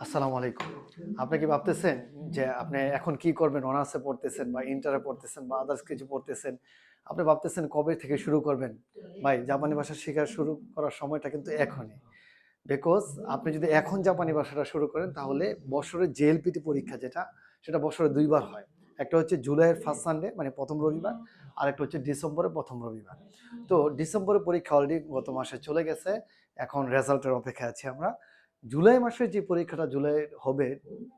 আসসালামু আলাইকুম। আপনি কি ভাবতেছেন যে আপনি এখন কি করবেন? অনার্সে পড়তেছেন বা ইন্টারে পড়তেছেন বা আদার্স কিছু পড়তেছেন। আপনি ভাবতেছেন কবে থেকে শুরু করবেন? ভাই জাপানি ভাষা শেখা শুরু করার সময়টা কিন্তু এখনই। বিকজ আপনি যদি এখন জাপানি ভাষাটা শুরু করেন তাহলে বছরে জেএলপিটি পরীক্ষা যেটা, সেটা বছরে ২ বার হয়। একটা হচ্ছে জুলাইয়ের ফার্স্ট সানডে মানে ১ম রবিবার, আরেকটা হচ্ছে ডিসেম্বরের ১ম রবিবার। তো ডিসেম্বরের পরীক্ষা অলরেডি গত মাসে চলে গেছে। এখন রেজাল্টের অপেক্ষায় আছি আমরা। জুলাই মাসে যে পরীক্ষাটা জুলাই হবে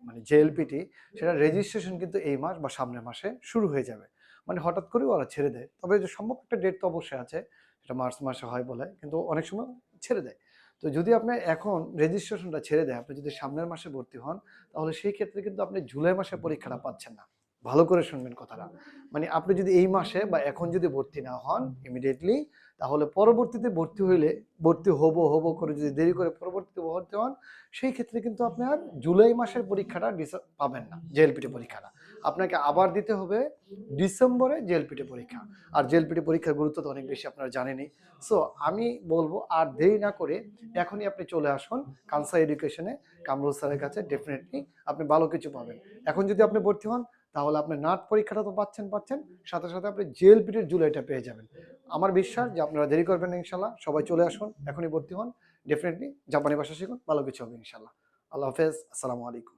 মানে জেএলপিটি, সেটার রেজিস্ট্রেশন কিন্তু এই মাস বা সামনের মাসে শুরু হয়ে যাবে। মানে হঠাৎ করে ওরা ছেড়ে দেয়। তবে যে সম্ভব একটা ডেট তো অবশ্যই আছে। সেটা মার্চ মাসে হয় বলে। কিন্তু অনেক সময় ছেড়ে দেয়। তো যদি আপনি এখন রেজিস্ট্রেশনটা ছেড়ে দেয়, আপনি যদি সামনের মাসে ভর্তি হন, তাহলে সেই ক্ষেত্রে কিন্তু আপনি জুলাই মাসে পরীক্ষাটা পাচ্ছেন না। ভালো করে শুনবেন কথাটা। মানে আপনি যদি এই মাসে বা এখন যদি ভর্তি না হন ইমিডিয়েটলি, তাহলে পরবর্তীতে ভর্তি হইলে ভর্তি হব করে যদি দেরি করে পরবর্তীতে ভর্তি হন, সেই ক্ষেত্রে কিন্তু আপনি আর জুলাই মাসের পরীক্ষাটা পাবেন না, জেএলপিটি পরীক্ষাটা। আপনাকে আবার দিতে হবে ডিসেম্বরে জেএলপিটি পরীক্ষা। আর জেএলপিটি পরীক্ষার গুরুত্ব তো অনেক বেশি, আপনারা জানেনই। সো আমি বলবো আর দেরি না করে এখনই আপনি চলে আসুন কানসা এডুকেশনে, কামরুল স্যারের কাছে। ডেফিনেটলি আপনি ভালো কিছু পাবেন। এখন যদি আপনি ভর্তি হন, তাহলে আপনি নাট পরীক্ষাটা তো পাচ্ছেন, সাথে সাথে আপনি জেএলপিটির জুলাইটা পেয়ে যাবেন। আমার বিশ্বাস যে আপনারা দেরি করবেন না ইনশাল্লাহ। সবাই চলে আসুন, এখনই ভর্তি হন। ডেফিনেটলি জাপানি ভাষা শিখুন, ভালো কিছু হবে ইনশাল্লাহ। আল্লাহ হাফেজ, আসসালামু আলাইকুম।